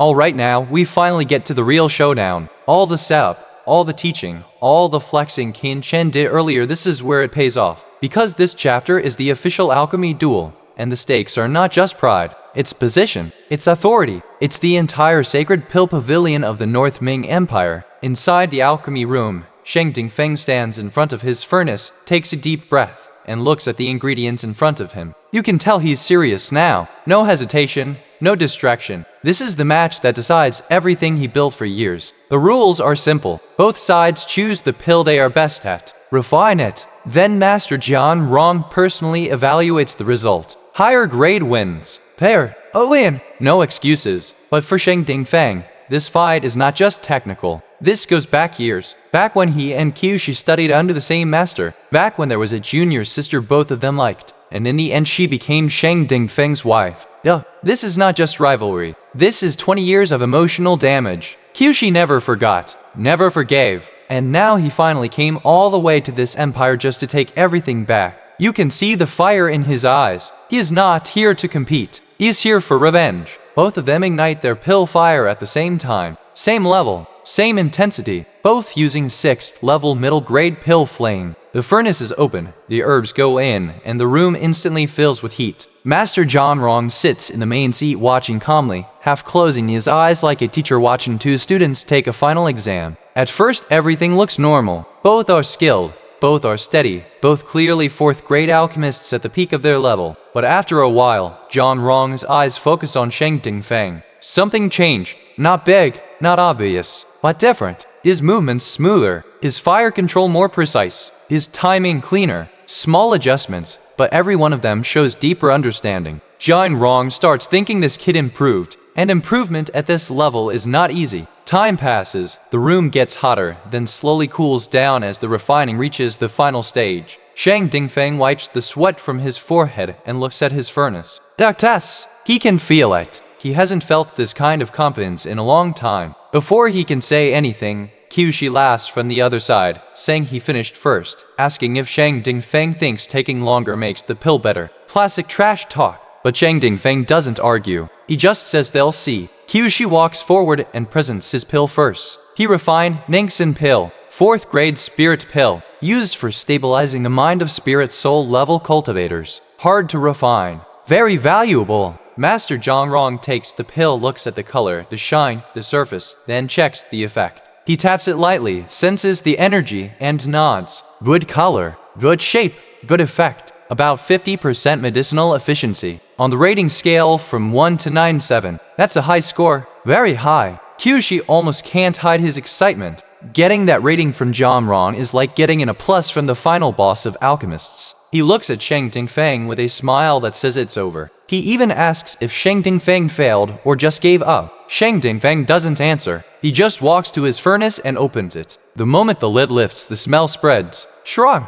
Alright, now, we finally get to the real showdown. All the setup, all the teaching, all the flexing Qin Chen did earlier, this is where it pays off. Because this chapter is the official alchemy duel, and the stakes are not just pride, it's position, it's authority, it's the entire sacred pill pavilion of the North Ming Empire. Inside the alchemy room, Sheng Dingfeng stands in front of his furnace, takes a deep breath, and looks at the ingredients in front of him. You can tell he's serious now. No hesitation, no distraction. This is the match that decides everything he built for years. The rules are simple. Both sides choose the pill they are best at, refine it. Then Master Jian Rong personally evaluates the result. Higher grade wins. Pair. Win. No excuses. But for Sheng Dingfeng, this fight is not just technical. This goes back years. Back when he and Qiushi studied under the same master. Back when there was a junior sister both of them liked. And in the end she became Sheng Dingfeng's wife. This is not just rivalry. This is 20 years of emotional damage. Qiushi never forgot, never forgave. And now he finally came all the way to this empire just to take everything back. You can see the fire in his eyes. He is not here to compete. He is here for revenge. Both of them ignite their pill fire at the same time. Same level, same intensity, both using 6th level middle grade pill flame. The furnace is open, the herbs go in, and the room instantly fills with heat. Master Jian Rong sits in the main seat watching calmly, half closing his eyes like a teacher watching two students take a final exam. At first everything looks normal. Both are skilled, both are steady, both clearly 4th grade alchemists at the peak of their level. But after a while, Jian Rong's eyes focus on Sheng Dingfeng. Something changed. Not big, not obvious, but different. His movements smoother, his fire control more precise, his timing cleaner. Small adjustments, but every one of them shows deeper understanding. Jian Rong starts thinking this kid improved, and improvement at this level is not easy. Time passes, the room gets hotter, then slowly cools down as the refining reaches the final stage. Sheng Dingfeng wipes the sweat from his forehead and looks at his furnace. Doctess! He can feel it. He hasn't felt this kind of confidence in a long time. Before he can say anything, Qiushi laughs from the other side, saying he finished first, asking if Sheng Dingfeng thinks taking longer makes the pill better. Classic trash talk. But Sheng Dingfeng doesn't argue. He just says they'll see. Qiushi walks forward and presents his pill first. He refined Ningxin pill, 4th grade spirit pill, used for stabilizing the mind of spirit soul level cultivators. Hard to refine. Very valuable. Master Jian Rong takes the pill, looks at the color, the shine, the surface, then checks the effect. He taps it lightly, senses the energy, and nods. Good color, good shape, good effect. About 50% medicinal efficiency. On the rating scale from 1 to 9.7. That's a high score. Very high. Qiushi almost can't hide his excitement. Getting that rating from Jian Rong is like getting an A+ from the final boss of alchemists. He looks at Sheng Dingfeng with a smile that says it's over. He even asks if Sheng Dingfeng failed or just gave up. Sheng Dingfeng doesn't answer. He just walks to his furnace and opens it. The moment the lid lifts, the smell spreads. Shrug.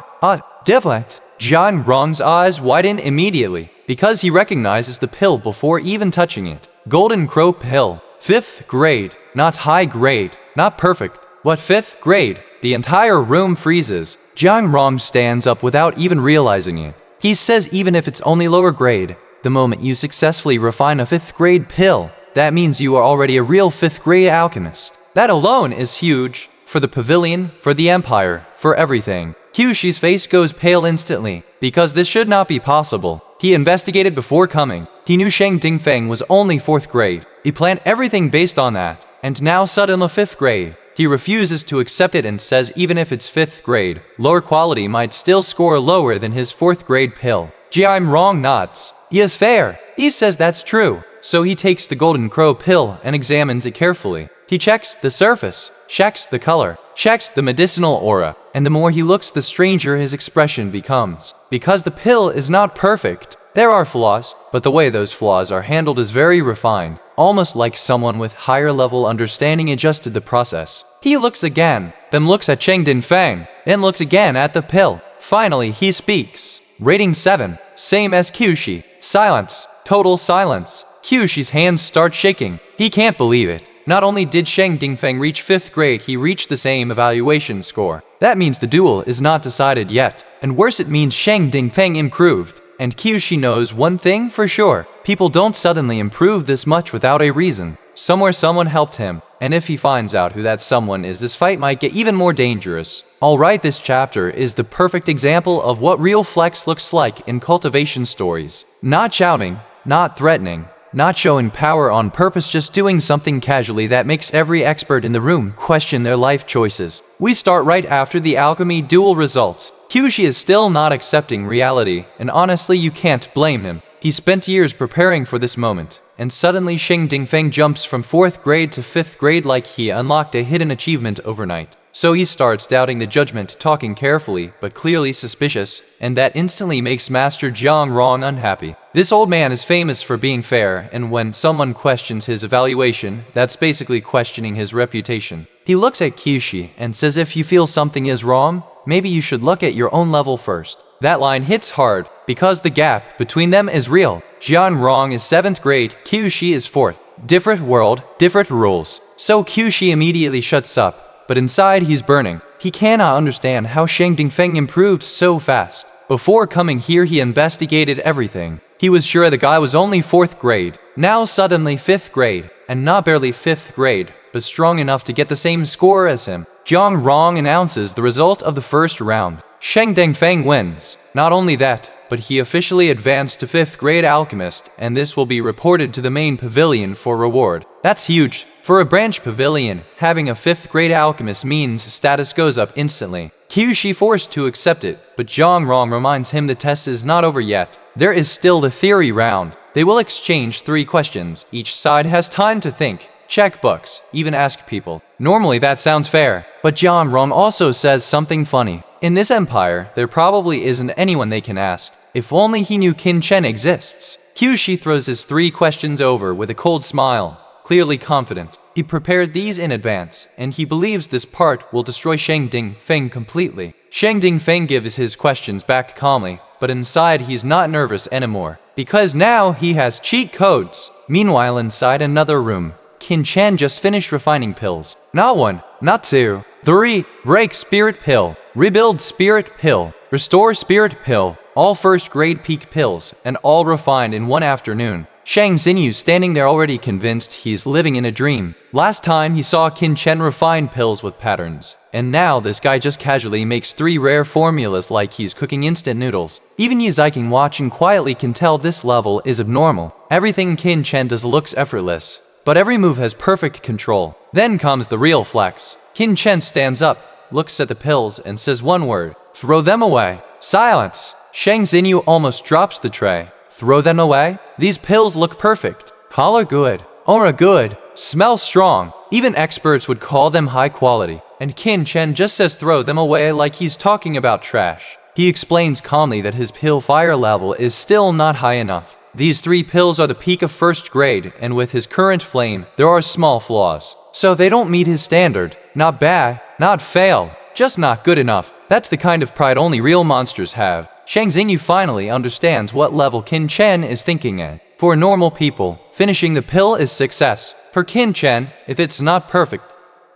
Different. Jian Rong's eyes widen immediately, because he recognizes the pill before even touching it. Golden Crow pill. 5th grade. Not high grade. Not perfect. But 5th grade. The entire room freezes. Jian Rong stands up without even realizing it. He says even if it's only lower grade, the moment you successfully refine a 5th grade pill, that means you are already a real 5th grade alchemist. That alone is huge. For the pavilion, for the empire, for everything. Qiushi's face goes pale instantly, because this should not be possible. He investigated before coming. He knew Sheng Dingfeng was only 4th grade. He planned everything based on that. And now suddenly 5th grade. He refuses to accept it and says even if it's 5th grade, lower quality might still score lower than his 4th grade pill. Jian Rong nods. He is fair. He says that's true. So he takes the Golden Crow pill and examines it carefully. He checks the surface, checks the color, checks the medicinal aura, and the more he looks, the stranger his expression becomes. Because the pill is not perfect. There are flaws, but the way those flaws are handled is very refined, almost like someone with higher level understanding adjusted the process. He looks again, then looks at Sheng Dingfeng, then looks again at the pill. Finally, he speaks. Rating 7, same as Qiushi. Silence, total silence. Qiushi's hands start shaking. He can't believe it. Not only did Sheng Dingfeng reach 5th grade, he reached the same evaluation score. That means the duel is not decided yet. And worse, it means Sheng Dingfeng improved. And Qiushi knows one thing for sure. People don't suddenly improve this much without a reason. Somewhere someone helped him, and if he finds out who that someone is, this fight might get even more dangerous. Alright, this chapter is the perfect example of what real flex looks like in cultivation stories. Not shouting, not threatening, not showing power on purpose, just doing something casually that makes every expert in the room question their life choices. We start right after the alchemy duel results. Kyushi is still not accepting reality, and honestly you can't blame him. He spent years preparing for this moment, and suddenly Sheng Dingfeng jumps from 4th grade to 5th grade like he unlocked a hidden achievement overnight. So he starts doubting the judgment, talking carefully but clearly suspicious, and that instantly makes Master Jiang Rong unhappy. This old man is famous for being fair, and when someone questions his evaluation, that's basically questioning his reputation. He looks at Kyushi and says, if you feel something is wrong, maybe you should look at your own level first. That line hits hard, because the gap between them is real. Jiang Rong is 7th grade, Kyushi is 4th. Different world, different rules. So Kyushi immediately shuts up, but inside he's burning. He cannot understand how Sheng Dingfeng improved so fast. Before coming here he investigated everything. He was sure the guy was only 4th grade. Now suddenly 5th grade, and not barely 5th grade, but strong enough to get the same score as him. Jiang Rong announces the result of the first round. Sheng Dingfeng wins. Not only that, but he officially advanced to 5th grade alchemist, and this will be reported to the main pavilion for reward. That's huge. For a branch pavilion, having a 5th grade alchemist means status goes up instantly. Kyushi forced to accept it, but Jiang Rong reminds him the test is not over yet. There is still the theory round. They will exchange 3 questions. Each side has time to think, check books, even ask people. Normally that sounds fair, but Jiang Rong also says something funny. In this empire, there probably isn't anyone they can ask. If only he knew Qin Chen exists. Kyushi throws his 3 questions over with a cold smile, clearly confident. He prepared these in advance, and he believes this part will destroy Sheng Dingfeng completely. Sheng Dingfeng gives his questions back calmly, but inside he's not nervous anymore, because now he has cheat codes. Meanwhile, inside another room, Qin Chen just finished refining pills. Not 1, not 2, 3, break spirit pill, rebuild spirit pill, restore spirit pill, all 1st grade peak pills, and all refined in one afternoon. Shang Xinyu standing there already convinced he's living in a dream. Last time he saw Qin Chen refine pills with patterns, and now this guy just casually makes 3 rare formulas like he's cooking instant noodles. Even Yiziking watching quietly can tell this level is abnormal. Everything Qin Chen does looks effortless, but every move has perfect control. Then comes the real flex. Qin Chen stands up, looks at the pills, and says one word: throw them away. Silence! Shang Xinyu almost drops the tray. Throw them away? These pills look perfect. Color good. Aura good. Smell strong. Even experts would call them high quality. And Qin Chen just says throw them away like he's talking about trash. He explains calmly that his pill fire level is still not high enough. These 3 pills are the peak of 1st grade, and with his current flame, there are small flaws. So they don't meet his standard. Not bad, not fail, just not good enough. That's the kind of pride only real monsters have. Shang Xinyu finally understands what level Qin Chen is thinking at. For normal people, finishing the pill is success. For Qin Chen, if it's not perfect,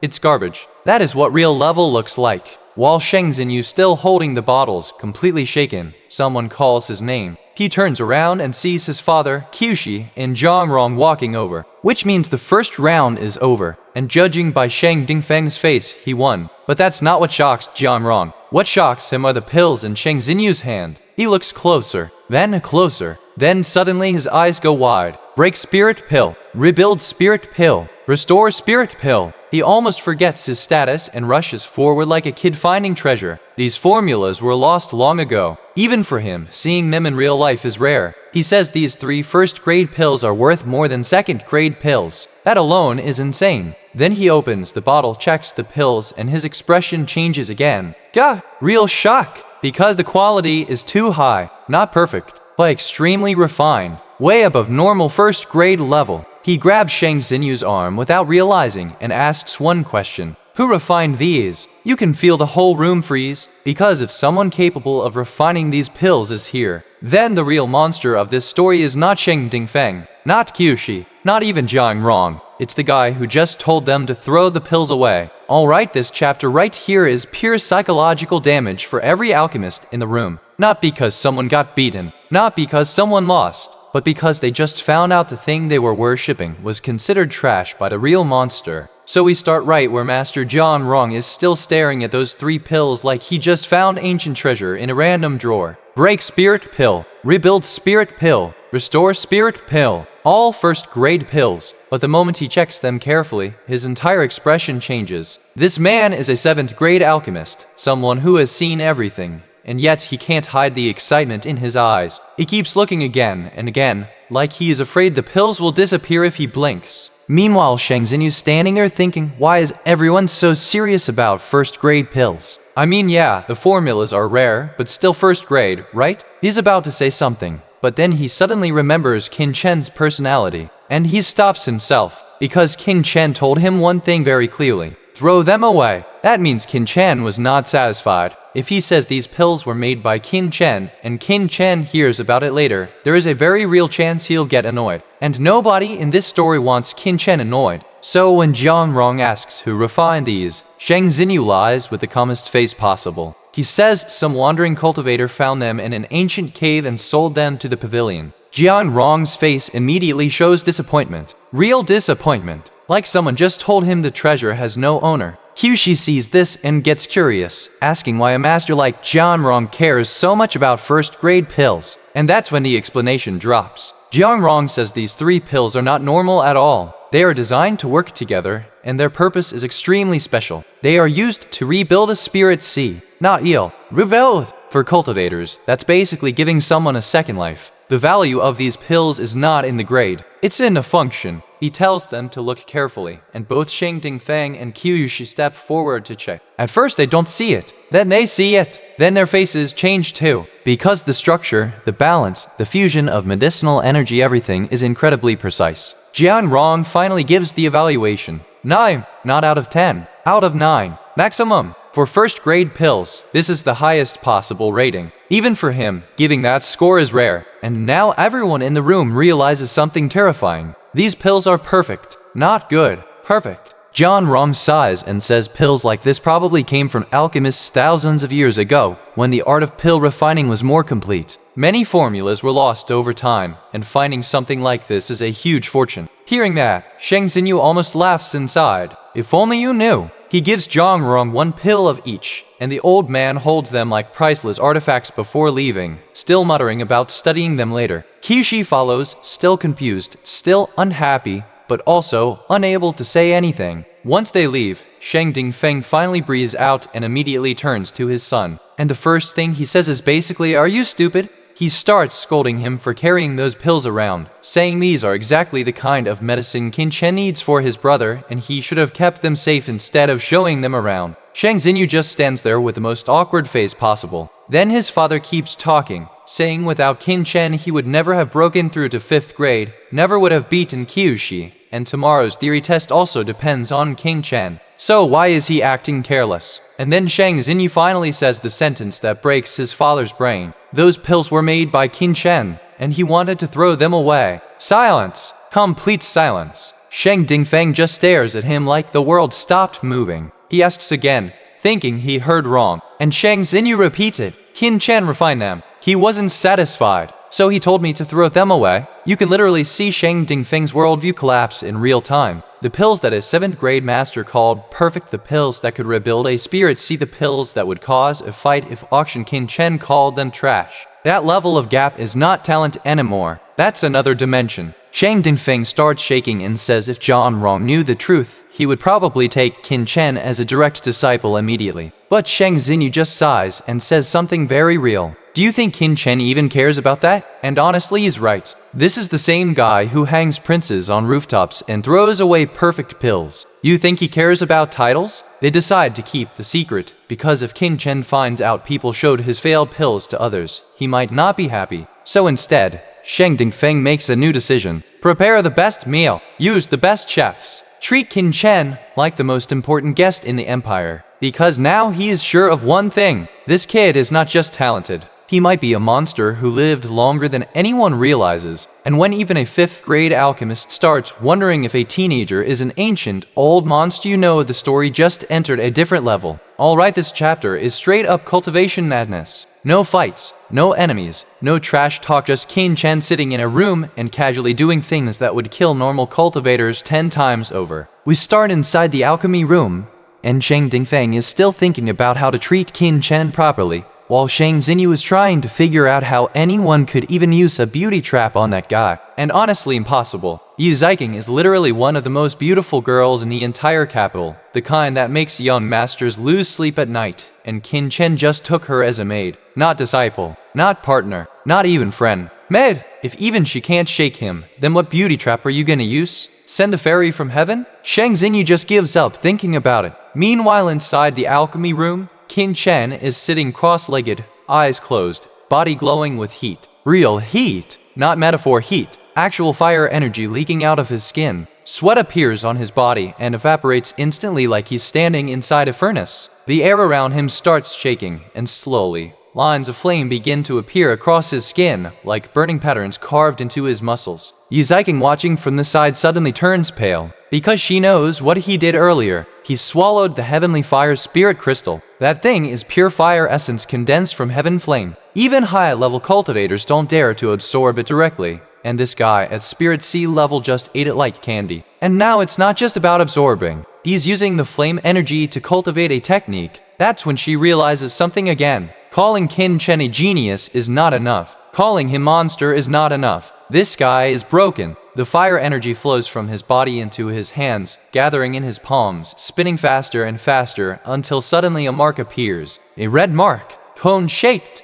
it's garbage. That is what real level looks like. While Shang Xinyu still holding the bottles, completely shaken, someone calls his name. He turns around and sees his father, Kyushi, and Jiang Rong walking over, which means the first round is over, and judging by Sheng Dingfeng's face, he won. But that's not what shocks Jiang Rong. What shocks him are the pills in Sheng Xinyu's hand. He looks closer, then suddenly his eyes go wide. Break spirit pill, rebuild spirit pill, restore spirit pill. He almost forgets his status and rushes forward like a kid finding treasure. These formulas were lost long ago. Even for him, seeing them in real life is rare. He says these 3 1st grade pills are worth more than 2nd grade pills. That alone is insane. Then he opens the bottle, checks the pills, and his expression changes again. Gah! Real shock! Because the quality is too high. Not perfect, but extremely refined. Way above normal 1st grade level. He grabs Shang Xinyu's arm without realizing and asks one question. Who refined these? You can feel the whole room freeze, because if someone capable of refining these pills is here, then the real monster of this story is not Sheng Dingfeng, not Kyushi, not even Jiang Rong. It's the guy who just told them to throw the pills away. Alright, this chapter right here is pure psychological damage for every alchemist in the room. Not because someone got beaten, not because someone lost, but because they just found out the thing they were worshipping was considered trash by the real monster. So we start right where Master John Rong is still staring at those 3 pills like he just found ancient treasure in a random drawer. Break spirit pill, rebuild spirit pill, restore spirit pill, all first-grade pills. But the moment he checks them carefully, his entire expression changes. This man is a 7th-grade alchemist, someone who has seen everything, and yet he can't hide the excitement in his eyes. He keeps looking again and again, like he is afraid the pills will disappear if he blinks. Meanwhile, Shang Xinyu standing there thinking, why is everyone so serious about first-grade pills? I mean, yeah, the formulas are rare, but still first grade, right? He's about to say something, but then he suddenly remembers Qin Chen's personality, and he stops himself, because Qin Chen told him one thing very clearly: throw them away. That means Qin Chen was not satisfied. If he says these pills were made by Qin Chen, and Qin Chen hears about it later, there is a very real chance he'll get annoyed. And nobody in this story wants Qin Chen annoyed. So when John Rong asks who refined these, Shang Xinyu lies with the calmest face possible. He says some wandering cultivator found them in an ancient cave and sold them to the pavilion. Jian Rong's face immediately shows disappointment. Real disappointment. Like someone just told him the treasure has no owner. Qi sees this and gets curious, asking why a master like Jian Rong cares so much about first-grade pills. And that's when the explanation drops. Jian Rong says these 3 pills are not normal at all. They are designed to work together, and their purpose is extremely special. They are used to rebuild a spirit sea, not eel. Rebuild! For cultivators, that's basically giving someone a second life. The value of these pills is not in the grade, it's in the function. He tells them to look carefully, and both Shang Dingfeng and Qiyushi step forward to check. At first they don't see it, then they see it, then their faces change too. Because the structure, the balance, the fusion of medicinal energy, everything is incredibly precise. Jian Rong finally gives the evaluation. 9, not out of 10, out of 9, maximum. For first-grade pills, this is the highest possible rating. Even for him, giving that score is rare. And now everyone in the room realizes something terrifying. These pills are perfect, not good, perfect. John Rong sighs and says pills like this probably came from alchemists thousands of years ago, when the art of pill refining was more complete. Many formulas were lost over time, and finding something like this is a huge fortune. Hearing that, Shang Xinyu almost laughs inside. If only you knew. He gives John Rong 1 pill of each, and the old man holds them like priceless artifacts before leaving, still muttering about studying them later. Qi follows, still confused, still unhappy, but also unable to say anything. Once they leave, Shang Dingfeng finally breathes out and immediately turns to his son. And the first thing he says is basically, "Are you stupid?" He starts scolding him for carrying those pills around, saying these are exactly the kind of medicine Qin Chen needs for his brother, and he should have kept them safe instead of showing them around. Shang Xinyu just stands there with the most awkward face possible. Then his father keeps talking, saying without Qin Chen he would never have broken through to 5th grade, never would have beaten Qiyushi, and tomorrow's theory test also depends on Qin Chen. So why is he acting careless? And then Shang Xinyu finally says the sentence that breaks his father's brain. Those pills were made by Qin Chen, and he wanted to throw them away. Silence! Complete silence. Shang Dingfeng just stares at him like the world stopped moving. He asks again, thinking he heard wrong, and Shang Xinyu repeated, "Qin Chen refined them. He wasn't satisfied, so he told me to throw them away." You can literally see Shang Dingfeng's worldview collapse in real time. The pills that his 7th grade master called perfect, the pills that could rebuild a spirit, see the pills that would cause a fight if auction, Qin Chen called them trash. That level of gap is not talent anymore. That's another dimension. Shang Dingfeng starts shaking and says if John Rong knew the truth, he would probably take Qin Chen as a direct disciple immediately. But Shang Xinyu just sighs and says something very real. Do you think Qin Chen even cares about that? And honestly, he's right. This is the same guy who hangs princes on rooftops and throws away perfect pills. You think he cares about titles? They decide to keep the secret, because if Qin Chen finds out people showed his failed pills to others, he might not be happy. So instead, Shang Dingfeng makes a new decision. Prepare the best meal. Use the best chefs. Treat Qin Chen like the most important guest in the empire. Because now he is sure of one thing. This kid is not just talented. He might be a monster who lived longer than anyone realizes. And when even a 5th grade alchemist starts wondering if a teenager is an ancient, old monster, you know the story just entered a different level. Alright, this chapter is straight up cultivation madness. No fights, no enemies, no trash talk, just Qin Chen sitting in a room and casually doing things that would kill normal cultivators 10 times over. We start inside the alchemy room, and Shang Dingfeng is still thinking about how to treat Qin Chen properly, while Shang Xinyu is trying to figure out how anyone could even use a beauty trap on that guy. And honestly impossible. Yu Ziking is literally one of the most beautiful girls in the entire capital, the kind that makes young masters lose sleep at night, and Qin Chen just took her as a maid, not disciple, not partner, not even friend. Maid! If even she can't shake him, then what beauty trap are you gonna use? Send a fairy from heaven? Shang Xinyu just gives up thinking about it. Meanwhile inside the alchemy room, Qin Chen is sitting cross-legged, eyes closed, body glowing with heat. Real heat, not metaphor heat. Actual fire energy leaking out of his skin. Sweat appears on his body and evaporates instantly like he's standing inside a furnace. The air around him starts shaking, and slowly, lines of flame begin to appear across his skin, like burning patterns carved into his muscles. Yu Ziking, watching from the side, suddenly turns pale, because she knows what he did earlier. He swallowed the heavenly fire spirit crystal. That thing is pure fire essence condensed from heaven flame. Even high-level cultivators don't dare to absorb it directly, and this guy at spirit sea level just ate it like candy. And now it's not just about absorbing. He's using the flame energy to cultivate a technique. That's when she realizes something again. Calling Qin Chen a genius is not enough. Calling him monster is not enough. This guy is broken. The fire energy flows from his body into his hands, gathering in his palms, spinning faster and faster until suddenly a mark appears. A red mark, cone-shaped.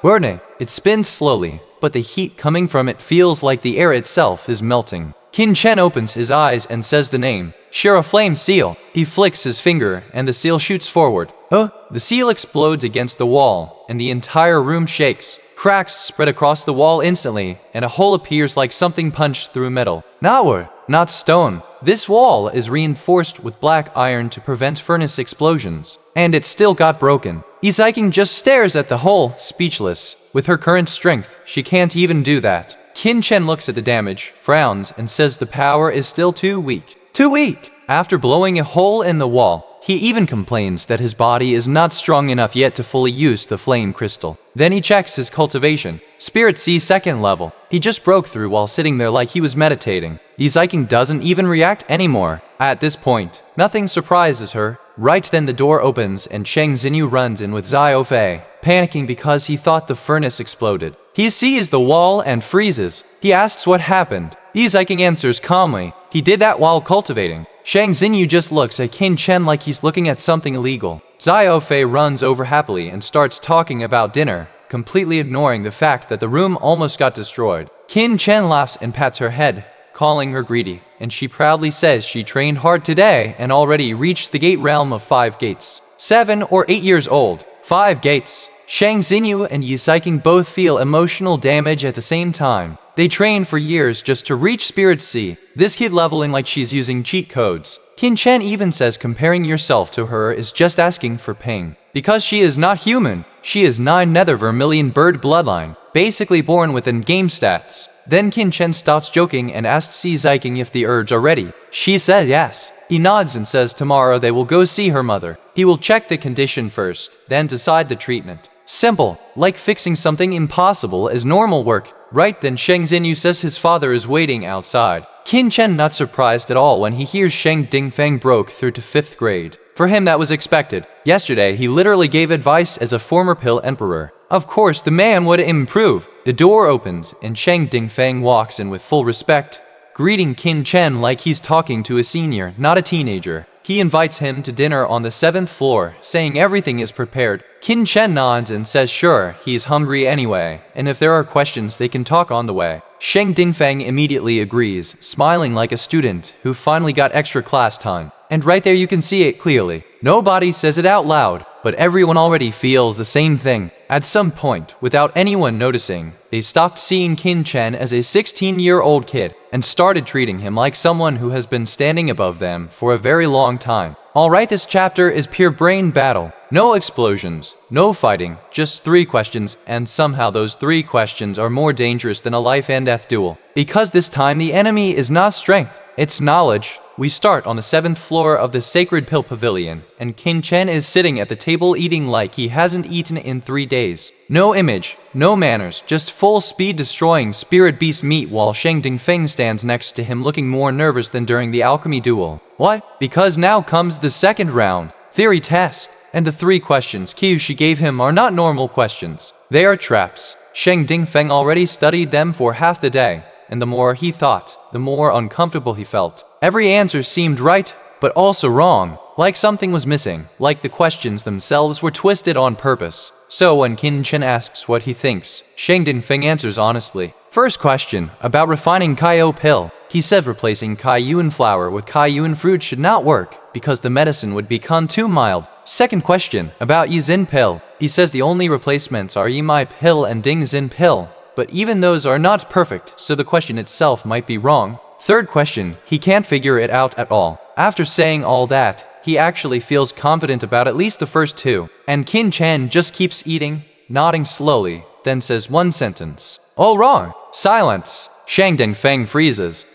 Werne. It spins slowly, but the heat coming from it feels like the air itself is melting. Qin Chen opens his eyes and says the name. Share a flame seal. He flicks his finger and the seal shoots forward. The seal explodes against the wall, and the entire room shakes. Cracks spread across the wall instantly, and a hole appears like something punched through metal. Now, not stone. This wall is reinforced with black iron to prevent furnace explosions, and it still got broken. Yu Ziking just stares at the hole, speechless. With her current strength, she can't even do that. Qin Chen looks at the damage, frowns, and says the power is still too weak. Too weak! After blowing a hole in the wall, he even complains that his body is not strong enough yet to fully use the flame crystal. Then he checks his cultivation. Spirit C second level. He just broke through while sitting there like he was meditating. Yu Ziking doesn't even react anymore. At this point, nothing surprises her. Right then the door opens and Shang Xinyu runs in with Xiao Fei, panicking because he thought the furnace exploded. He sees the wall and freezes. He asks what happened. Yu Ziking answers calmly. He did that while cultivating. Shang Xinyu just looks at Qin Chen like he's looking at something illegal. Xiao Fei runs over happily and starts talking about dinner, completely ignoring the fact that the room almost got destroyed. Qin Chen laughs and pats her head, calling her greedy, and she proudly says she trained hard today and already reached the gate realm of 5 gates. 7 or 8 years old. 5 gates. Shang Xinyu and Yu Ziking both feel emotional damage at the same time. They trained for years just to reach Spirit C. This kid leveling like she's using cheat codes. Qin Chen even says comparing yourself to her is just asking for pain. Because she is not human. She is 9 nether vermilion bird bloodline, basically born with in-game stats. Then Qin Chen stops joking and asks Yu Ziking if the herbs are ready. She says yes. He nods and says tomorrow they will go see her mother. He will check the condition first, then decide the treatment. Simple, like fixing something impossible as normal work. Right then Shang Xinyu says his father is waiting outside. Qin Chen not surprised at all when he hears Shang Dingfeng broke through to 5th grade. For him that was expected. Yesterday he literally gave advice as a former pill emperor. Of course the man would improve. The door opens and Shang Dingfeng walks in with full respect, greeting Qin Chen like he's talking to a senior, not a teenager. He invites him to dinner on the 7th floor, saying everything is prepared. Qin Chen nods and says sure, he's hungry anyway, and if there are questions they can talk on the way. Shang Dingfeng immediately agrees, smiling like a student who finally got extra class time. And right there you can see it clearly. Nobody says it out loud, but everyone already feels the same thing. At some point, without anyone noticing, they stopped seeing Qin Chen as a 16-year-old kid and started treating him like someone who has been standing above them for a very long time. Alright, this chapter is pure brain battle. No explosions, no fighting, just 3 questions, and somehow those 3 questions are more dangerous than a life and death duel. Because this time the enemy is not strength, it's knowledge. We start on the 7th floor of the Sacred Pill Pavilion, and Qin Chen is sitting at the table eating like he hasn't eaten in 3 days. No image, no manners, just full speed destroying spirit beast meat while Sheng Dingfeng stands next to him looking more nervous than during the alchemy duel. What? Because now comes the second round, theory test, and the 3 questions Kyushi gave him are not normal questions. They are traps. Sheng Dingfeng already studied them for half the day, and the more he thought, the more uncomfortable he felt. Every answer seemed right, but also wrong, like something was missing, like the questions themselves were twisted on purpose. So when Qin Chen asks what he thinks, Sheng Dingfeng answers honestly. First question, about refining Kaiyou pill. He said replacing Kaiyuan flour with Kaiyuan fruit should not work, because the medicine would become too mild. Second question, about Yizin pill. He says the only replacements are Yimai pill and Dingzin pill, but even those are not perfect, so the question itself might be wrong. Third question, he can't figure it out at all. After saying all that, he actually feels confident about at least the first 2. And Qin Chen just keeps eating, nodding slowly, then says one sentence. All wrong. Silence. Sheng Dingfeng freezes.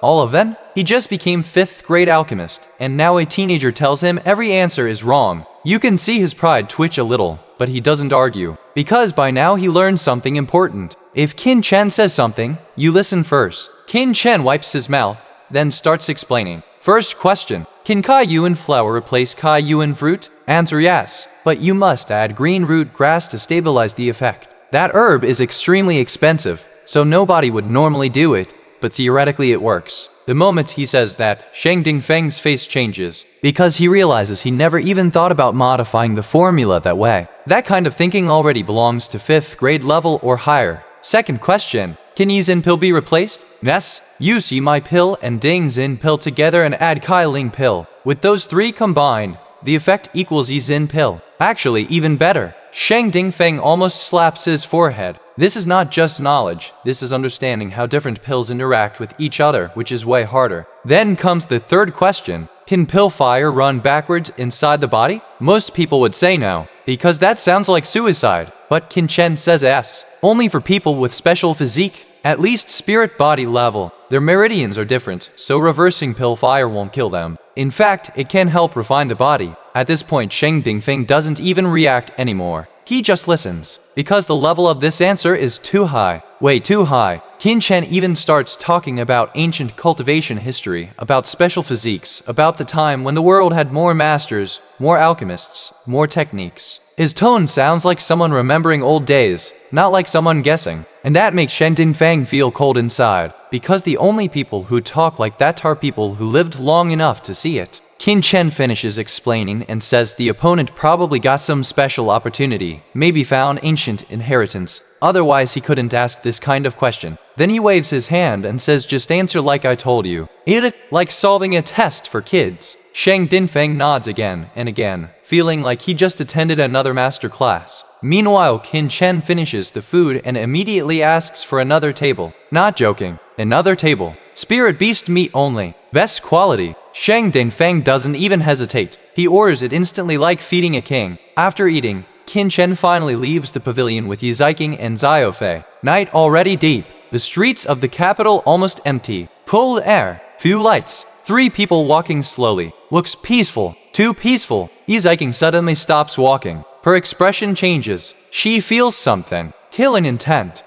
All of them? He just became 5th grade alchemist, and now a teenager tells him every answer is wrong. You can see his pride twitch a little, but he doesn't argue, because by now he learned something important. If Qin Chen says something, you listen first. Qin Chen wipes his mouth, then starts explaining. First question, can Kaiyuan flour replace Kaiyuan fruit? Answer yes, but you must add green root grass to stabilize the effect. That herb is extremely expensive, so nobody would normally do it, but theoretically it works. The moment he says that, Sheng Dingfeng's face changes, because he realizes he never even thought about modifying the formula that way. That kind of thinking already belongs to 5th grade level or higher. Second question, can Yizin pill be replaced? Yes, use Yimai pill and Dingzin pill together and add Kai Ling pill. With those 3 combined, the effect equals Yizin pill. Actually, even better. Sheng Dingfeng almost slaps his forehead. This is not just knowledge, this is understanding how different pills interact with each other, which is way harder. Then comes the third question. Can pill fire run backwards inside the body? Most people would say no, because that sounds like suicide. But Qin Chen says yes, only for people with special physique, at least spirit body level. Their meridians are different, so reversing pill fire won't kill them. In fact, it can help refine the body. At this point, Sheng Dingfeng doesn't even react anymore. He just listens, because the level of this answer is too high. Way too high. Qin Chen even starts talking about ancient cultivation history, about special physiques, about the time when the world had more masters, more alchemists, more techniques. His tone sounds like someone remembering old days, not like someone guessing. And that makes Sheng Dingfeng feel cold inside, because the only people who talk like that are people who lived long enough to see it. Qin Chen finishes explaining and says the opponent probably got some special opportunity, maybe found ancient inheritance, otherwise he couldn't ask this kind of question. Then he waves his hand and says just answer like I told you. It like solving a test for kids. Sheng Dingfeng nods again and again, feeling like he just attended another master class. Meanwhile, Qin Chen finishes the food and immediately asks for another table. Not joking. Another table. Spirit beast meat only. Best quality. Sheng Dingfeng doesn't even hesitate. He orders it instantly like feeding a king. After eating, Qin Chen finally leaves the pavilion with Yiziking and Xiaofei. Night already deep. The streets of the capital almost empty. Cold air. Few lights. 3 people walking slowly. Looks peaceful. Too peaceful. Yiziking suddenly stops walking. Her expression changes. She feels something. Killing intent.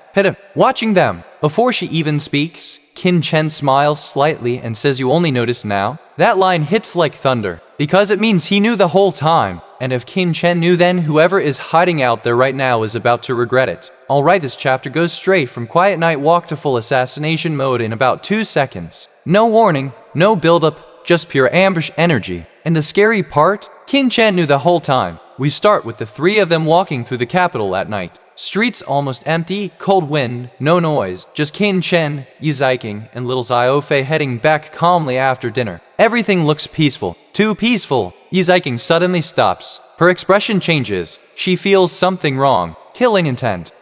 Watching them. Before she even speaks, Qin Chen smiles slightly and says you only noticed now? That line hits like thunder, because it means he knew the whole time. And if Qin Chen knew, then whoever is hiding out there right now is about to regret it. Alright, this chapter goes straight from quiet night walk to full assassination mode in about 2 seconds. No warning, no build-up, just pure ambush energy. And the scary part? Qin Chen knew the whole time. We start with the 3 of them walking through the capital at night. Streets almost empty, cold wind, no noise, just Qin Chen, Yiziking, and little Xiaofei heading back calmly after dinner. Everything looks peaceful. Too peaceful. Yiziking suddenly stops. Her expression changes. She feels something wrong. Killing intent.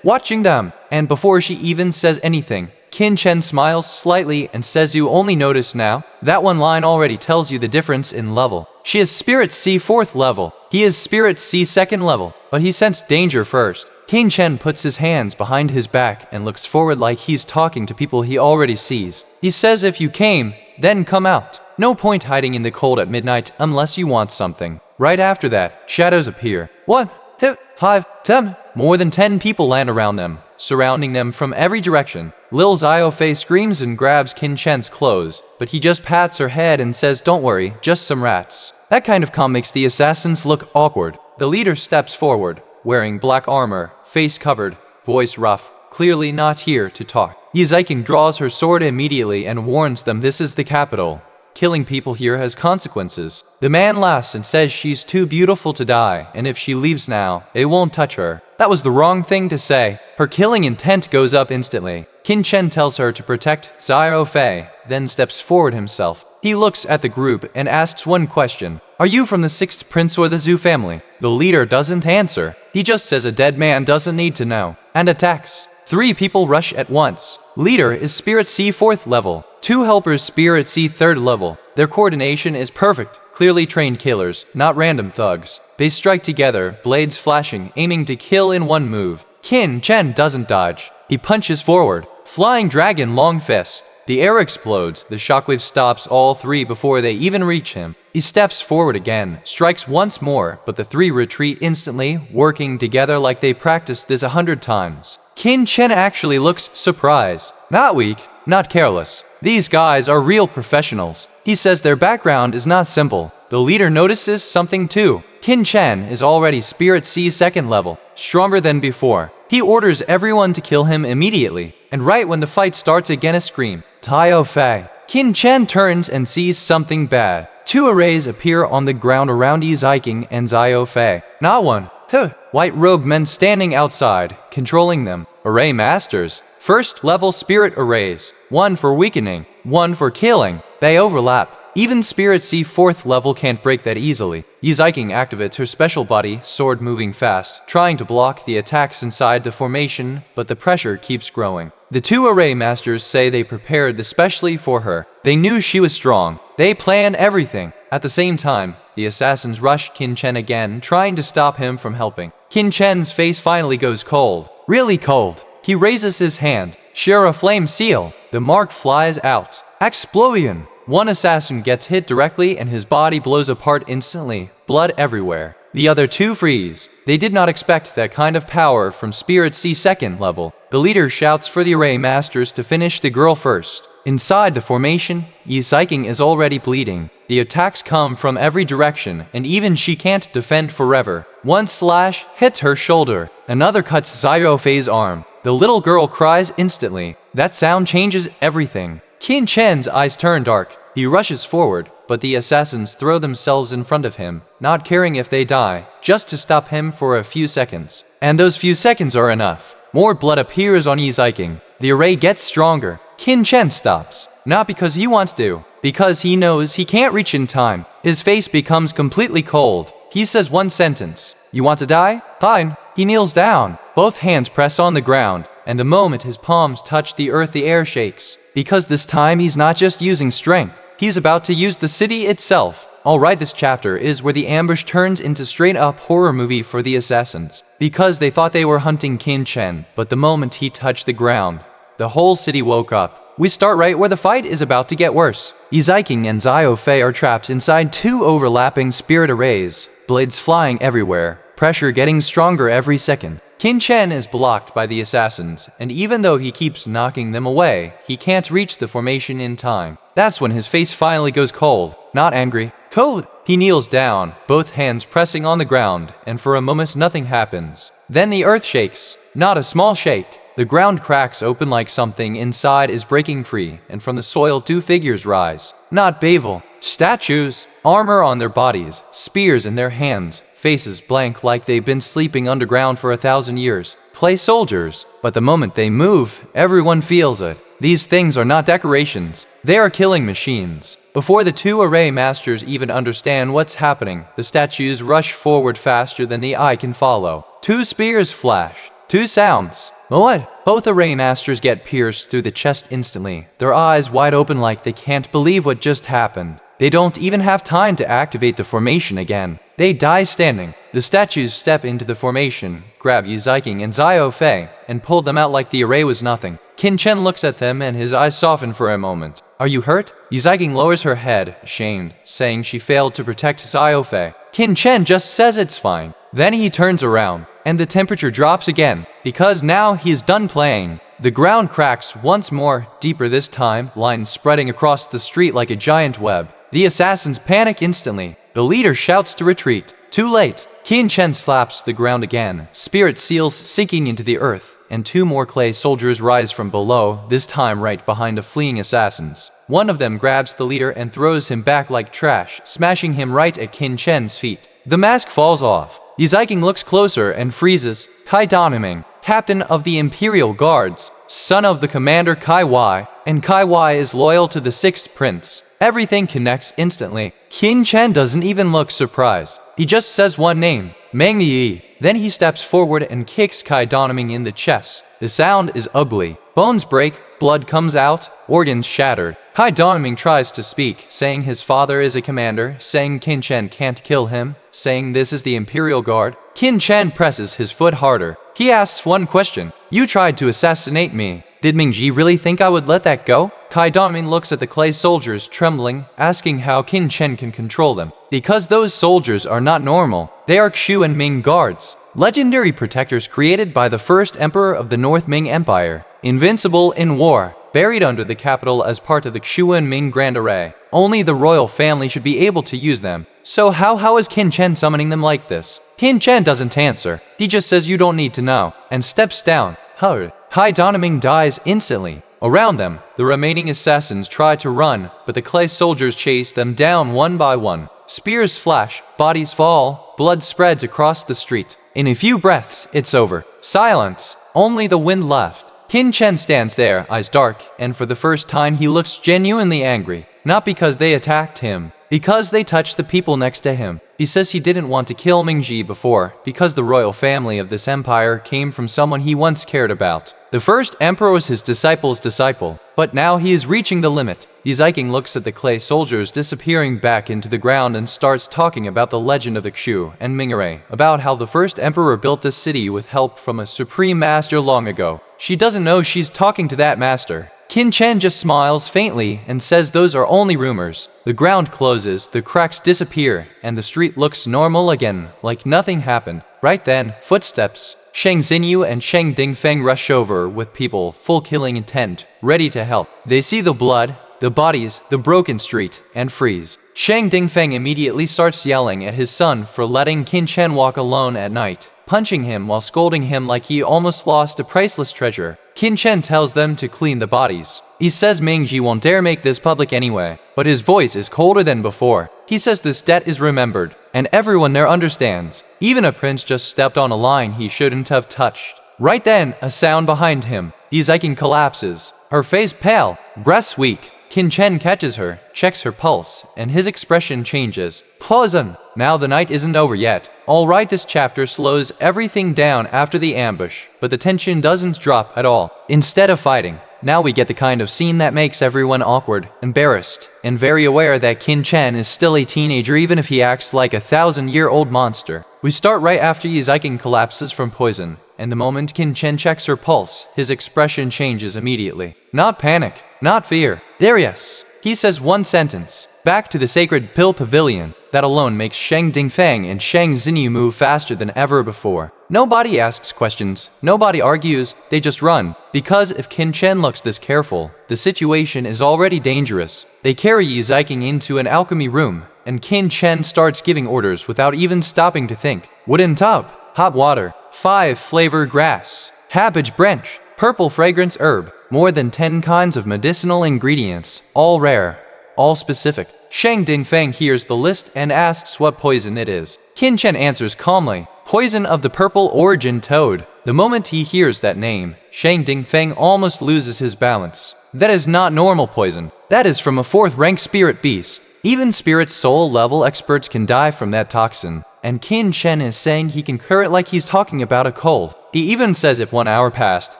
Watching them. And before she even says anything, Qin Chen smiles slightly and says you only notice now? That one line already tells you the difference in level. She is Spirit C 4th level. He is Spirit C 2nd level. But he sensed danger first. Qin Chen puts his hands behind his back and looks forward like he's talking to people he already sees. He says if you came, then come out. No point hiding in the cold at midnight unless you want something. Right after that, shadows appear. 1, 2, 5, 10. More than 10 people land around them, surrounding them from every direction. Lil Xiaofei screams and grabs Qin Chen's clothes, but he just pats her head and says, "Don't worry, just some rats." That kind of calm makes the assassins look awkward. The leader steps forward, wearing black armor, face covered, voice rough, clearly not here to talk. Yiziking draws her sword immediately and warns them this is the capital. Killing people here has consequences. The man laughs and says she's too beautiful to die, and if she leaves now, they won't touch her. That was the wrong thing to say. Her killing intent goes up instantly. Qin Chen tells her to protect Xiaofei, then steps forward himself. He looks at the group and asks one question. Are you from the 6th prince or the Zhu family? The leader doesn't answer. He just says a dead man doesn't need to know, and attacks. 3 people rush at once. Leader is Spirit C 4th level. 2 helpers Spirit C 3rd level. Their coordination is perfect. Clearly trained killers, not random thugs. They strike together, blades flashing, aiming to kill in one move. Qin Chen doesn't dodge. He punches forward. Flying dragon long fist. The air explodes. The shockwave stops all 3 before they even reach him. He steps forward again, strikes once more, but the 3 retreat instantly, working together like they practiced this 100 times. Qin Chen actually looks surprised. Not weak, not careless. These guys are real professionals. He says their background is not simple. The leader notices something too. Qin Chen is already Spirit C 2nd level, stronger than before. He orders everyone to kill him immediately, and right when the fight starts again a scream. Xiaofei. Qin Chen turns and sees something bad. 2 arrays appear on the ground around Yiziking and Xiaofei. Not 1, 2. White robed men standing outside, controlling them. Array masters. 1st level spirit arrays. 1 for weakening, 1 for killing. They overlap. Even Spirit C 4th level can't break that easily. Yiziking activates her special body, sword moving fast, trying to block the attacks inside the formation, but the pressure keeps growing. The 2 array masters say they prepared this specially for her. They knew she was strong. They planned everything. At the same time, the assassins rush Qin Chen again, trying to stop him from helping. Qin Chen's face finally goes cold. Really cold. He raises his hand. Share a flame seal. The mark flies out. Explosion! 1 assassin gets hit directly and his body blows apart instantly, blood everywhere. The other 2 freeze. They did not expect that kind of power from Spirit C 2nd level. The leader shouts for the array masters to finish the girl first. Inside the formation, Yiziking is already bleeding. The attacks come from every direction, and even she can't defend forever. 1 slash hits her shoulder. Another cuts Xiaofei's arm. The little girl cries instantly. That sound changes everything. Qin Chen's eyes turn dark. He rushes forward, but the assassins throw themselves in front of him, not caring if they die, just to stop him for a few seconds. And those few seconds are enough. More blood appears on Yiziking. The array gets stronger. Qin Chen stops. Not because he wants to, because he knows he can't reach in time. His face becomes completely cold. He says one sentence. You want to die? Fine. He kneels down. Both hands press on the ground, and the moment his palms touch the earth, the air shakes. Because this time he's not just using strength. He's about to use the city itself. Alright, this chapter is where the ambush turns into straight-up horror movie for the assassins. Because they thought they were hunting Qin Chen, but the moment he touched the ground, the whole city woke up. We start right where the fight is about to get worse. Yiziking and Xiaofei are trapped inside 2 overlapping spirit arrays, blades flying everywhere, pressure getting stronger every second. Qin Chen is blocked by the assassins, and even though he keeps knocking them away, he can't reach the formation in time. That's when his face finally goes cold. Not angry, cold. He kneels down, both hands pressing on the ground, and for a moment nothing happens. Then the earth shakes. Not a small shake. The ground cracks open like something inside is breaking free, and from the soil 2 figures rise. Not Babel. Statues. Armor on their bodies, spears in their hands, faces blank like they've been sleeping underground for 1,000 years. Play soldiers. But the moment they move, everyone feels it. These things are not decorations. They are killing machines. Before the 2 array masters even understand what's happening, the statues rush forward faster than the eye can follow. 2 spears flash. 2 sounds. What? Both array masters get pierced through the chest instantly, their eyes wide open like they can't believe what just happened. They don't even have time to activate the formation again. They die standing. The The statues step into the formation, grab Yu Ziking and Zio Fei, and pull them out like the array was nothing. Qin Chen looks at them and his eyes soften for a moment. Are you hurt? Yu Ziking lowers her head, ashamed, saying she failed to protect Zio Fei. Qin Chen just says it's fine. Then he turns around, and the temperature drops again, because now he's done playing. The ground cracks once more, deeper this time, lines spreading across the street like a giant web. The assassins panic instantly. The leader shouts to retreat. Too late. Qin Chen slaps the ground again, spirit seals sinking into the earth, and two more clay soldiers rise from below, this time right behind the fleeing assassins. One of them grabs the leader and throws him back like trash, smashing him right at Qin Chen's feet. The mask falls off. Yu Ziking looks closer and freezes. Kai Danming, captain of the Imperial Guards, son of the commander Kai Wai, and Kai Wai is loyal to the 6th prince. Everything connects instantly. Qin Chen doesn't even look surprised. He just says one name, Meng Yi. Then he steps forward and kicks Kai Danming in the chest. The sound is ugly. Bones break, blood comes out, organs shattered. Kai Danming tries to speak, saying his father is a commander, saying Qin Chen can't kill him, saying this is the Imperial Guard. Qin Chen presses his foot harder. He asks one question. You tried to assassinate me. Did Mingji really think I would let that go? Kai Danming looks at the clay soldiers, trembling, asking how Qin Chen can control them. Because those soldiers are not normal. They are Xu and Ming guards, legendary protectors created by the first emperor of the North Ming Empire, invincible in war, buried under the capital as part of the Xu and Ming Grand Array. Only the royal family should be able to use them. So how is Qin Chen summoning them like this? Qin Chen doesn't answer. He just says you don't need to know, and steps down. Kai Danming dies instantly. Around them, the remaining assassins try to run, but the clay soldiers chase them down one by one. Spears flash, bodies fall, blood spreads across the street. In a few breaths, it's over. Silence. Only the wind left. Qin Chen stands there, eyes dark, and for the first time he looks genuinely angry. Not because they attacked him, because they touched the people next to him. He says he didn't want to kill Mingji before, because the royal family of this empire came from someone he once cared about. The first emperor was his disciple's disciple, but now he is reaching the limit. Yu Ziking looks at the clay soldiers disappearing back into the ground and starts talking about the legend of the Xu and Ming array, about how the first emperor built this city with help from a supreme master long ago. She doesn't know she's talking to that master. Qin Chen just smiles faintly and says those are only rumors. The ground closes, the cracks disappear, and the street looks normal again, like nothing happened. Right then, footsteps. Shang Xinyu and Shang Dingfeng rush over with people, full killing intent, ready to help. They see the blood, the bodies, the broken street, and freeze. Shang Dingfeng immediately starts yelling at his son for letting Qin Chen walk alone at night, punching him while scolding him like he almost lost a priceless treasure. Qin Chen tells them to clean the bodies. He says Mingji won't dare make this public anyway, but his voice is colder than before. He says this debt is remembered, and everyone there understands. Even a prince just stepped on a line he shouldn't have touched. Right then, a sound behind him. Yu Ziking collapses, her face pale, breaths weak. Qin Chen catches her, checks her pulse, and his expression changes. Poison! Now the night isn't over yet. Alright, this chapter slows everything down after the ambush, but the tension doesn't drop at all. Instead of fighting, now we get the kind of scene that makes everyone awkward, embarrassed, and very aware that Qin Chen is still a teenager even if he acts like a 1,000-year-old monster. We start right after Yu Ziking collapses from poison, and the moment Qin Chen checks her pulse, his expression changes immediately. Not panic, not fear. Darius. He says one sentence. Back to the sacred pill pavilion. That alone makes Shang Dingfeng and Shang Xinyu move faster than ever before. Nobody asks questions, nobody argues, they just run. Because if Qin Chen looks this careful, the situation is already dangerous. They carry Yu Ziking into an alchemy room, and Qin Chen starts giving orders without even stopping to think. Wooden tub, hot water, 5 flavor grass, cabbage branch, purple fragrance herb, more than 10 kinds of medicinal ingredients, all rare, all specific. Shang Dingfeng hears the list and asks what poison it is. Qin Chen answers calmly, poison of the purple origin toad. The moment he hears that name, Shang Dingfeng almost loses his balance. That is not normal poison. That is from a 4th rank spirit beast. Even spirit soul level experts can die from that toxin. And Qin Chen is saying he can cure it like he's talking about a cold. He even says if 1 hour passed,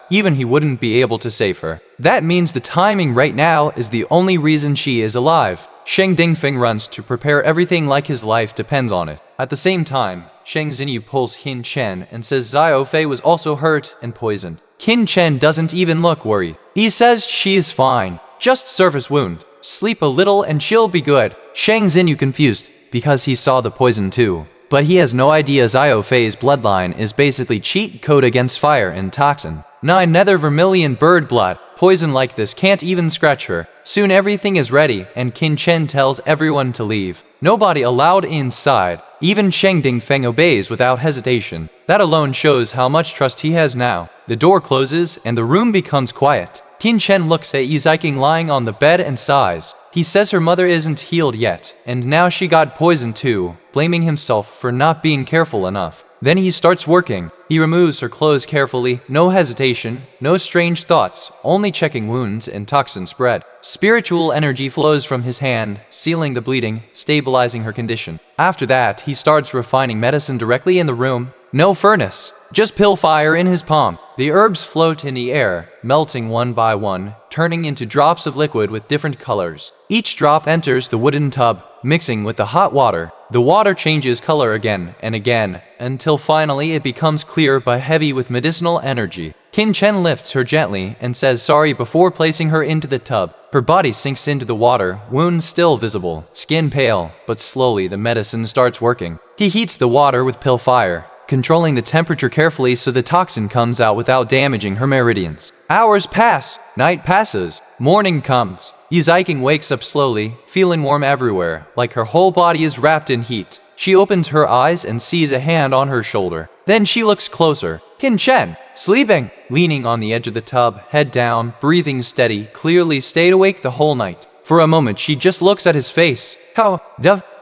even he wouldn't be able to save her. That means the timing right now is the only reason she is alive. Shang Dingfeng runs to prepare everything like his life depends on it. At the same time, Shang Xinyu pulls Qin Chen and says Xiao Fei was also hurt and poisoned. Qin Chen doesn't even look worried. He says she's fine, just surface wound. Sleep a little and she'll be good. Shang Xinyu confused because he saw the poison too. But he has no idea Xiao Fei's bloodline is basically cheat code against fire and toxin. 9 nether vermilion bird blood. Poison like this can't even scratch her. Soon everything is ready and Qin Chen tells everyone to leave. Nobody allowed inside. Even Sheng Dingfeng obeys without hesitation. That alone shows how much trust he has now. The door closes and the room becomes quiet. Qin Chen looks at Yi Ziking lying on the bed and sighs. He says her mother isn't healed yet, and now she got poisoned too, blaming himself for not being careful enough. Then he starts working. He removes her clothes carefully, no hesitation, no strange thoughts, only checking wounds and toxin spread. Spiritual energy flows from his hand, sealing the bleeding, stabilizing her condition. After that, he starts refining medicine directly in the room. No furnace, just pill fire in his palm. The herbs float in the air, melting one by one, turning into drops of liquid with different colors. Each drop enters the wooden tub, mixing with the hot water. The water changes color again and again, until finally it becomes clear but heavy with medicinal energy. Qin Chen lifts her gently and says sorry before placing her into the tub. Her body sinks into the water, wounds still visible, skin pale, but slowly the medicine starts working. He heats the water with pill fire, controlling the temperature carefully so the toxin comes out without damaging her meridians. Hours pass, night passes, morning comes. Yi Ziking wakes up slowly, feeling warm everywhere, like her whole body is wrapped in heat. She opens her eyes and sees a hand on her shoulder. Then she looks closer. Qin Chen, sleeping, leaning on the edge of the tub, head down, breathing steady, clearly stayed awake the whole night. For a moment she just looks at his face. How,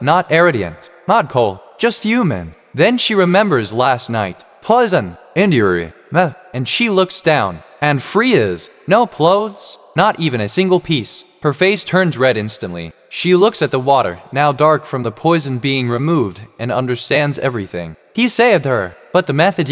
not arrogant, not cold, just human. Then she remembers last night. Poison, injury, and she looks down. And free is, no clothes, not even a single piece. Her face turns red instantly. She looks at the water, now dark from the poison being removed, and understands everything. He saved her, but the method,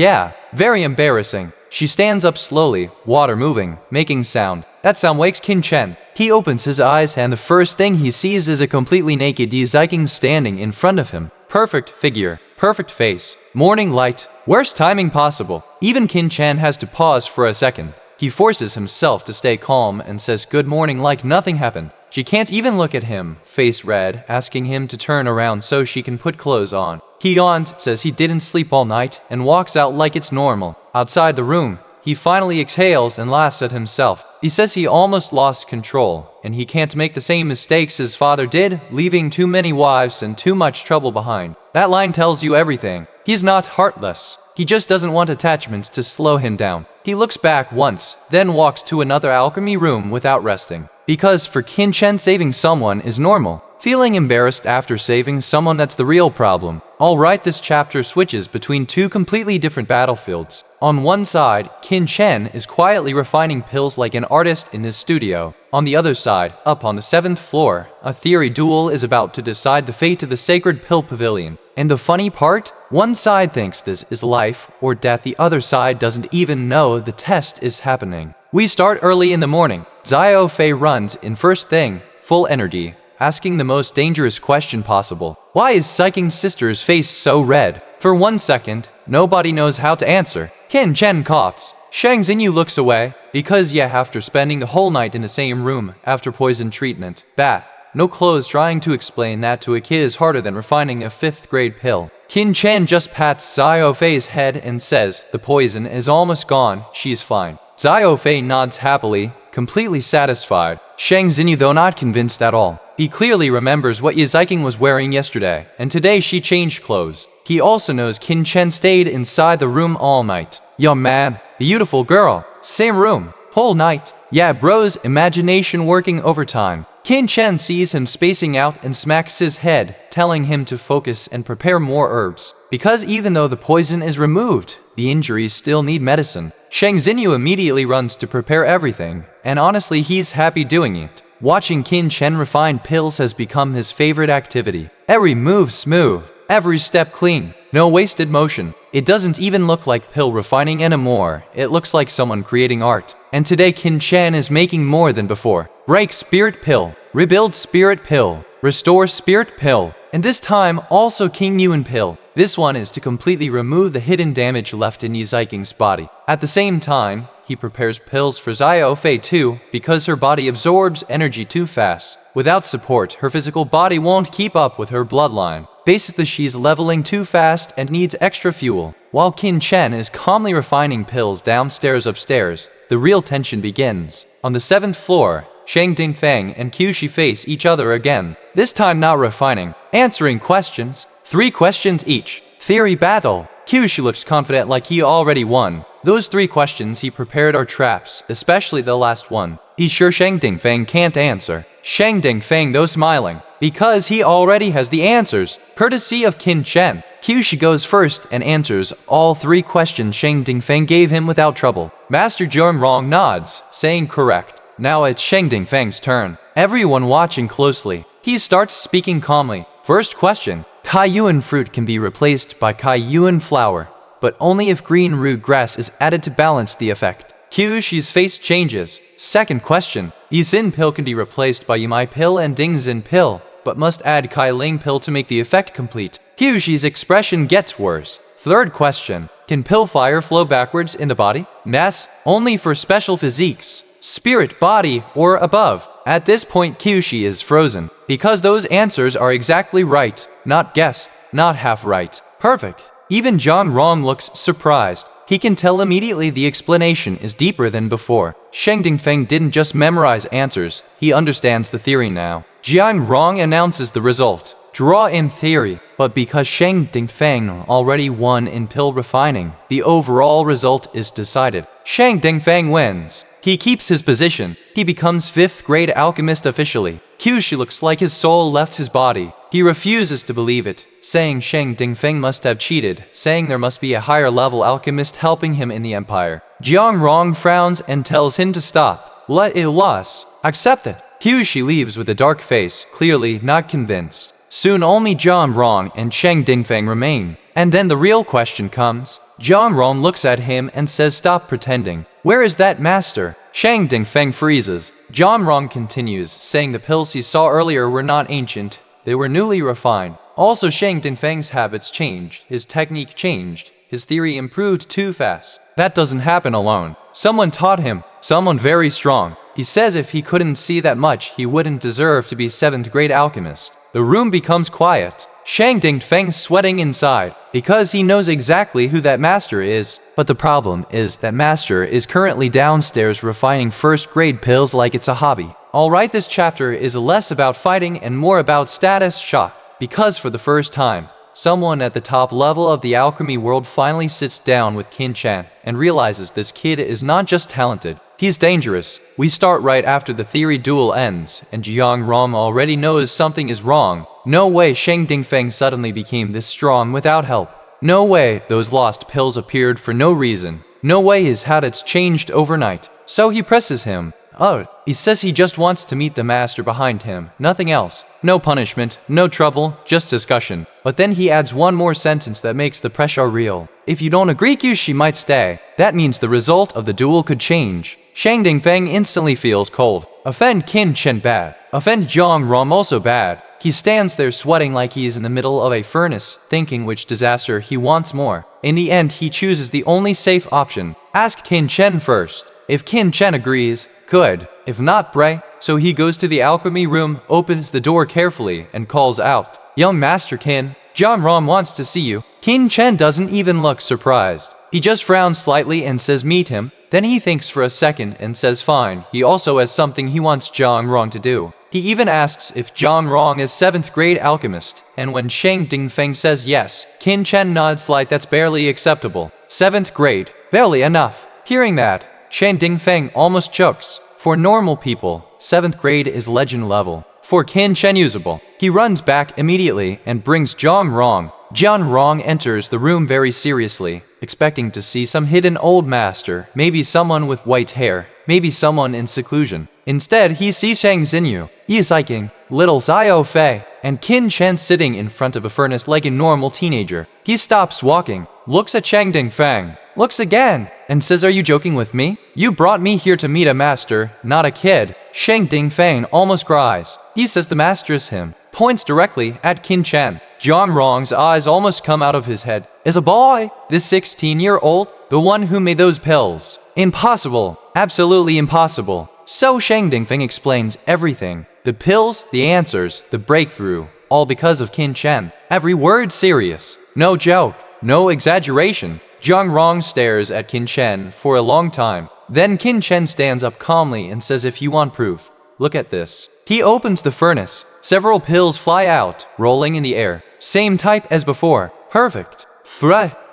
very embarrassing. She stands up slowly, water moving, making sound. That sound wakes Qin Chen. He opens his eyes and the first thing he sees is a completely naked Yi Ziking standing in front of him. Perfect figure, perfect face, morning light, worst timing possible. Even Qin Chen has to pause for a second. He forces himself to stay calm and says good morning like nothing happened. She can't even look at him, face red, asking him to turn around so she can put clothes on. He yawns, says he didn't sleep all night, and walks out like it's normal. Outside the room, he finally exhales and laughs at himself. He says he almost lost control, and he can't make the same mistakes his father did, leaving too many wives and too much trouble behind. That line tells you everything. He's not heartless. He just doesn't want attachments to slow him down. He looks back once, then walks to another alchemy room without resting. Because for Qin Chen, saving someone is normal. Feeling embarrassed after saving someone, that's the real problem. Alright, this chapter switches between two completely different battlefields. On one side, Qin Chen is quietly refining pills like an artist in his studio. On the other side, up on the 7th floor, a theory duel is about to decide the fate of the sacred pill pavilion. And the funny part? One side thinks this is life or death, the other side doesn't even know the test is happening. We start early in the morning. Xiao Fei runs in first thing, full energy, asking the most dangerous question possible. Why is Ziking's sister's face so red? For 1 second, nobody knows how to answer. Qin Chen coughs. Shang Xinyu looks away, because after spending the whole night in the same room, after poison treatment, bath, no clothes, trying to explain that to a kid is harder than refining a 5th grade pill. Qin Chen just pats Xiao Fei's head and says, the poison is almost gone, she's fine. Xiao Fei nods happily, completely satisfied. Shang Xinyu though not convinced at all. He clearly remembers what Yi Ziking was wearing yesterday, and today she changed clothes. He also knows Qin Chen stayed inside the room all night. Yo man, beautiful girl, same room, whole night. Yeah bros, imagination working overtime. Qin Chen sees him spacing out and smacks his head, telling him to focus and prepare more herbs. Because even though the poison is removed, the injuries still need medicine. Shang Xinyu immediately runs to prepare everything, and honestly he's happy doing it. Watching Qin Chen refine pills has become his favorite activity. Every move smooth, every step clean, no wasted motion. It doesn't even look like pill refining anymore, it looks like someone creating art. And today Qin Chen is making more than before. Break spirit pill, rebuild spirit pill, restore spirit pill, And this time, also King Yuan pill. This one is to completely remove the hidden damage left in Yiziking's body. At the same time, he prepares pills for Xiao Fei too, because her body absorbs energy too fast. Without support, her physical body won't keep up with her bloodline. Basically, she's leveling too fast and needs extra fuel. While Qin Chen is calmly refining pills downstairs upstairs, the real tension begins. On the 7th floor, Shang Dingfeng and Qiushi face each other again. This time not refining, answering questions. 3 questions each. Theory battle. Qiushi looks confident like he already won. Those 3 questions he prepared are traps, especially the last one. He's sure Shang Dingfeng can't answer. Shang Dingfeng though smiling, because he already has the answers. Courtesy of Qin Chen, Qiushi goes first and answers all 3 questions Shang Dingfeng gave him without trouble. Master Zhang Rong nods, saying correct. Now it's Shang Dingfeng's turn. Everyone watching closely. He starts speaking calmly. First question. Kai Yuan fruit can be replaced by Kai Yuan flower, but only if green root grass is added to balance the effect. Qiushi's face changes. Second question. Yizin pill can be replaced by Yimai pill and Dingzin pill, but must add Kai Ling pill to make the effect complete. Qiushi's expression gets worse. Third question. Can pill fire flow backwards in the body? Yes, only for special physiques. Spirit, body, or above. At this point Qiushi is frozen, because those answers are exactly right, not guessed, not half right. Perfect. Even Zhang Rong looks surprised. He can tell immediately the explanation is deeper than before. Shang Dingfeng didn't just memorize answers, he understands the theory now. Zhang Rong announces the result. Draw in theory, but because Shang Dingfeng already won in pill refining, the overall result is decided. Shang Dingfeng wins. He keeps his position. He becomes 5th grade alchemist officially. Qiushi looks like his soul left his body. He refuses to believe it, saying Shang Dingfeng must have cheated, saying there must be a higher level alchemist helping him in the empire. Zhang Rong frowns and tells him to stop. Let it loss. Accept it. Qiushi leaves with a dark face, clearly not convinced. Soon only Zhang Rong and Shang Dingfeng remain. And then the real question comes. Zhang Rong looks at him and says stop pretending. Where is that master? Shang Dingfeng freezes. Zhang Rong continues, saying the pills he saw earlier were not ancient, they were newly refined. Also Shang Dingfeng's habits changed, his technique changed, his theory improved too fast. That doesn't happen alone. Someone taught him, someone very strong. He says if he couldn't see that much, he wouldn't deserve to be 7th grade alchemist. The room becomes quiet. Shang Dingfeng sweating inside, because he knows exactly who that master is. But the problem is that master is currently downstairs refining 1st grade pills like it's a hobby. Alright, this chapter is less about fighting and more about status shock, because for the first time, someone at the top level of the alchemy world finally sits down with Qin Chen and realizes this kid is not just talented, he's dangerous. We start right after the theory duel ends, and Zhang Rong already knows something is wrong. No way Shang Dingfeng suddenly became this strong without help. No way those lost pills appeared for no reason. No way his habits changed overnight. So he presses him. Oh, he says he just wants to meet the master behind him, nothing else. No punishment, no trouble, just discussion. But then he adds one more sentence that makes the pressure real. If you don't agree, Qiushi might stay. That means the result of the duel could change. Shang Dingfeng instantly feels cold. Offend Qin Chen bad. Offend Zhang Rong also bad. He stands there sweating like he is in the middle of a furnace, thinking which disaster he wants more. In the end, he chooses the only safe option. Ask Qin Chen first. If Qin Chen agrees, good. If not, pray. So he goes to the alchemy room, opens the door carefully, and calls out, Young Master Qin, Zhang Rong wants to see you. Qin Chen doesn't even look surprised. He just frowns slightly and says meet him. Then he thinks for a second and says fine. He also has something he wants Zhang Rong to do. He even asks if Zhang Rong is 7th grade alchemist, and when Shang Dingfeng says yes, Qin Chen nods like that's barely acceptable. 7th grade, barely enough. Hearing that, Shang Dingfeng almost chokes. For normal people, 7th grade is legend level. For Qin Chen usable. He runs back immediately and brings Zhang Rong. Zhang Rong enters the room very seriously, expecting to see some hidden old master, maybe someone with white hair, maybe someone in seclusion. Instead, he sees Shang Xinyu, Yiziking, little Xiao Fei, and Qin Chen sitting in front of a furnace like a normal teenager. He stops walking, looks at Shang Dingfeng, looks again, and says, Are you joking with me? You brought me here to meet a master, not a kid. Shang Dingfeng almost cries. He says the master is him. points directly at Qin Chen. Zhang Rong's eyes almost come out of his head. Is a boy? This 16-year-old? The one who made those pills? Impossible. Absolutely impossible. So Shang Dingfeng explains everything. The pills, the answers, the breakthrough. All because of Qin Chen. Every word serious. No joke. No exaggeration. Zhang Rong stares at Qin Chen for a long time. Then Qin Chen stands up calmly and says, if you want proof, look at this. He opens the furnace. Several pills fly out, rolling in the air. Same type as before. Perfect.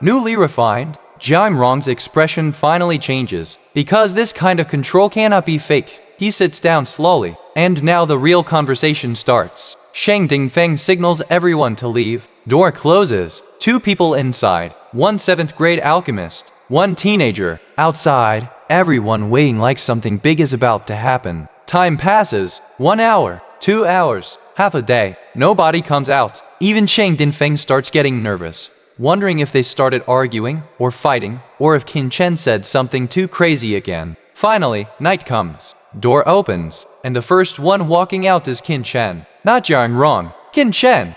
Newly refined. Zhang Rong's expression finally changes. Because this kind of control cannot be fake. He sits down slowly. And now the real conversation starts. Shang Dingfeng signals everyone to leave. Door closes. 2 people inside. 1 7th grade alchemist. 1 teenager. Outside, everyone waiting like something big is about to happen. Time passes. 1 hour. 2 hours. Half a day. Nobody comes out. Even Shang Dingfeng starts getting nervous, wondering if they started arguing or fighting, or if Qin Chen said something too crazy again. Finally, night comes. Door opens, and the first one walking out is Qin Chen. Not Zhang Rong. Qin Chen.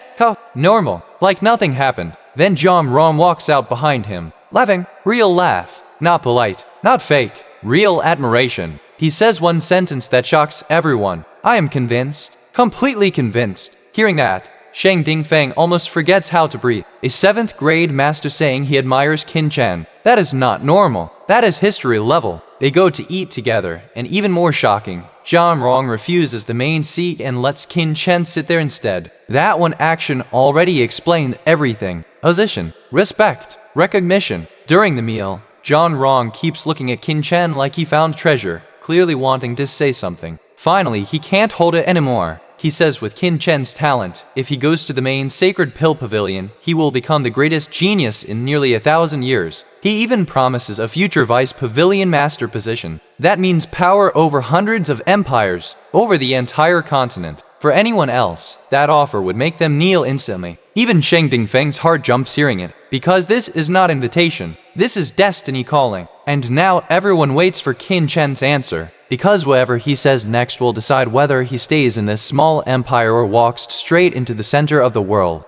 Normal. Like nothing happened. Then Zhang Rong walks out behind him. Laughing. Real laugh. Not polite. Not fake. Real admiration. He says one sentence that shocks everyone. I am convinced. Completely convinced. Hearing that, Shang Dingfeng almost forgets how to breathe. A 7th grade master saying he admires Qin Chen. That is not normal. That is history level. They go to eat together, and even more shocking, Zhang Rong refuses the main seat and lets Qin Chen sit there instead. That one action already explained everything. Position, respect, recognition. During the meal, Zhang Rong keeps looking at Qin Chen like he found treasure, clearly wanting to say something. Finally, he can't hold it anymore. He says with Qin Chen's talent, if he goes to the main sacred pill pavilion, he will become the greatest genius in nearly 1,000 years. He even promises a future vice pavilion master position. That means power over hundreds of empires, over the entire continent. For anyone else, that offer would make them kneel instantly. Even Shang Dingfeng's heart jumps hearing it, because this is not invitation. This is destiny calling. And now everyone waits for Qin Chen's answer, because whatever he says next will decide whether he stays in this small empire or walks straight into the center of the world.